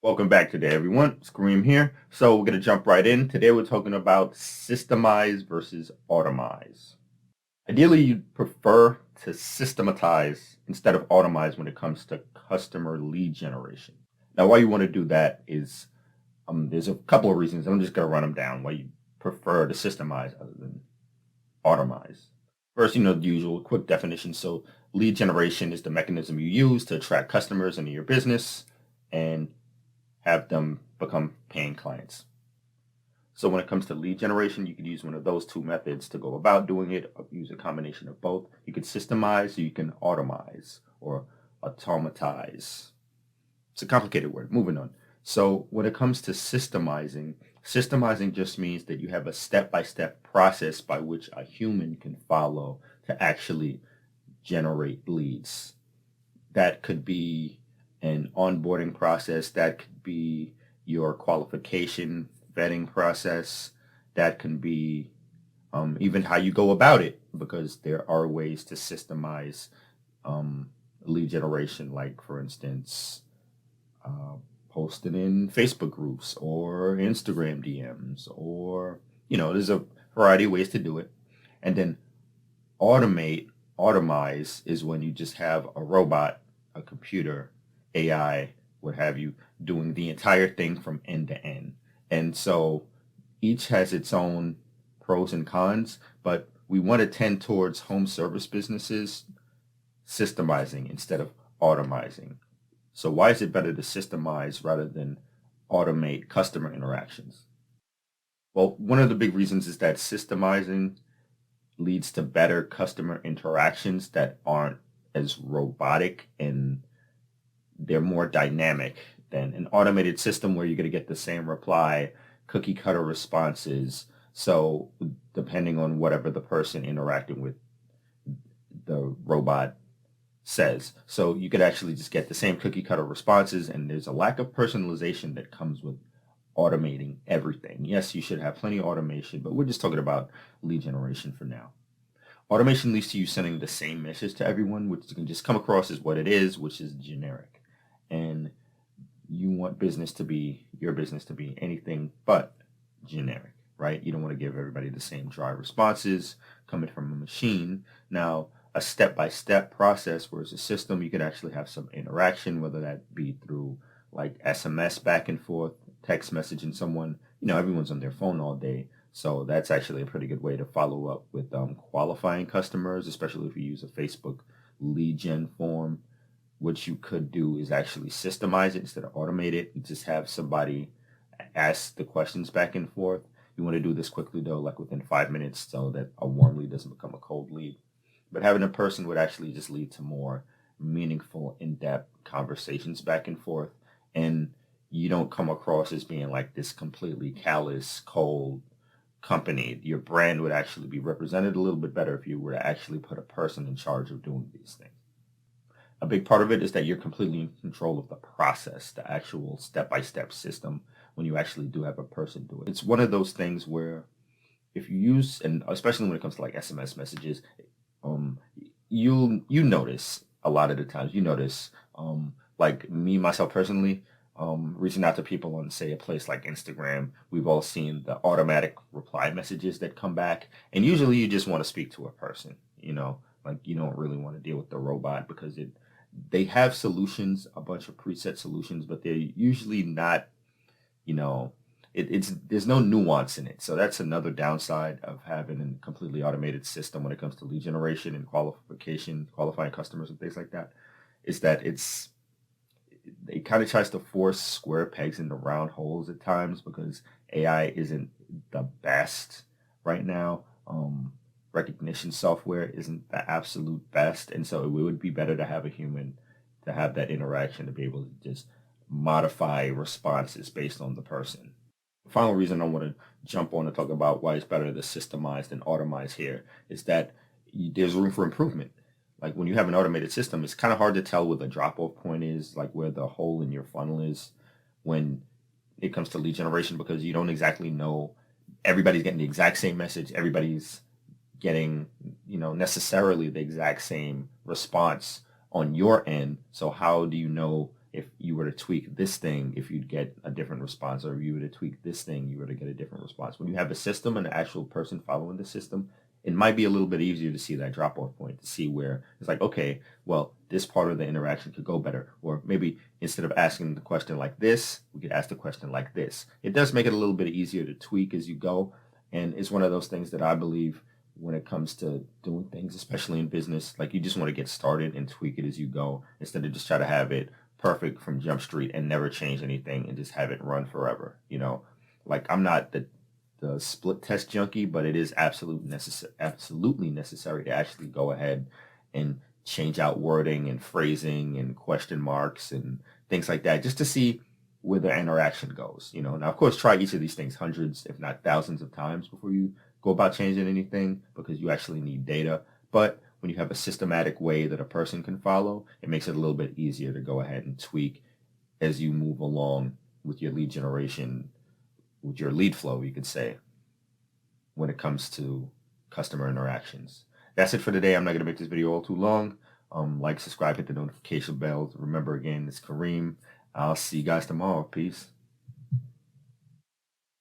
Welcome back today, everyone. Scream here. So we're going to jump right in. Today we're talking about systemize versus automize. Ideally, you'd prefer to systematize instead of automize when it comes to customer lead generation. Now, why you want to do that is there's a couple of reasons. I'm just going to run them down why you prefer to systemize other than automize. First, the usual quick definition. So lead generation is the mechanism you use to attract customers into your business and have them become paying clients. So when it comes to lead generation, you could use one of those two methods to go about doing it, or use a combination of both. You could systemize, or you can automize or automatize. It's a complicated word. Moving on. So when it comes to systemizing just means that you have a step-by-step process by which a human can follow to actually generate leads. That could be an onboarding process. That could be your qualification vetting process. That can be even how you go about it, because there are ways to systemize lead generation, like, for instance, posting in Facebook groups or Instagram DMs, or, there's a variety of ways to do it. And then automize is when you just have a robot, a computer, AI, what have you, doing the entire thing from end to end. And so each has its own pros and cons, but we want to tend towards home service businesses systemizing instead of automizing. So why is it better to systemize rather than automate customer interactions? Well, one of the big reasons is that systemizing leads to better customer interactions that aren't as robotic, and they're more dynamic than an automated system where you're going to get the same reply, cookie cutter responses. So depending on whatever the person interacting with the robot says. So you could actually just get the same cookie cutter responses, and there's a lack of personalization that comes with automating everything. Yes, you should have plenty of automation, but we're just talking about lead generation for now. Automation leads to you sending the same message to everyone, which can just come across as what it is, which is generic. And you want your business to be anything but generic, right? You don't want to give everybody the same dry responses coming from a machine. Now, a step-by-step process, whereas a system, you can actually have some interaction, whether that be through like SMS back and forth, text messaging someone. Everyone's on their phone all day. So that's actually a pretty good way to follow up with qualifying customers, especially if you use a Facebook lead gen form. What you could do is actually systemize it instead of automate it. You just have somebody ask the questions back and forth. You want to do this quickly, though, like within 5 minutes, so that a warm lead doesn't become a cold lead. But having a person would actually just lead to more meaningful, in-depth conversations back and forth. And you don't come across as being like this completely callous, cold company. Your brand would actually be represented a little bit better if you were to actually put a person in charge of doing these things. A big part of it is that you're completely in control of the process, the actual step-by-step system, when you actually do have a person do it. It's one of those things where if you use, and especially when it comes to like SMS messages, you notice a lot of the times, like me, myself personally, reaching out to people on, say, a place like Instagram, we've all seen the automatic reply messages that come back. And usually you just want to speak to a person, like you don't really want to deal with the robot, because they have solutions, a bunch of preset solutions, but they're usually not, there's no nuance in it. So that's another downside of having a completely automated system when it comes to lead generation and qualifying customers and things like that, is that it kind of tries to force square pegs into round holes at times, because AI isn't the best right now. Recognition software isn't the absolute best, and so it would be better to have a human to have that interaction, to be able to just modify responses based on the person. The final reason I want to jump on and talk about why it's better to systemize than automize here is that there's room for improvement. Like when you have an automated system, it's kind of hard to tell where the drop-off point is, like where the hole in your funnel is when it comes to lead generation, because you don't exactly know everybody's getting the exact same message. Everybody's getting, necessarily the exact same response on your end. So how do you know if you were to tweak this thing, if you'd get a different response, or if you were to tweak this thing, you were to get a different response. When you have a system and an actual person following the system, it might be a little bit easier to see that drop-off point, to see where it's like, okay, well, this part of the interaction could go better. Or maybe instead of asking the question like this, we could ask the question like this. It does make it a little bit easier to tweak as you go. And it's one of those things that I believe when it comes to doing things, especially in business, like you just want to get started and tweak it as you go instead of just try to have it perfect from Jump Street and never change anything and just have it run forever. Like I'm not the split test junkie, but it is absolutely necessary to actually go ahead and change out wording and phrasing and question marks and things like that just to see where the interaction goes. Now, of course, try each of these things hundreds, if not thousands of times before you go about changing anything, because you actually need data. But when you have a systematic way that a person can follow, it makes it a little bit easier to go ahead and tweak as you move along with your lead generation, with your lead flow, you could say, when it comes to customer interactions. That's it for today. I'm not going to make this video all too long. Like, subscribe, hit the notification bell. Remember, again, it's Kareem. I'll see you guys tomorrow. Peace.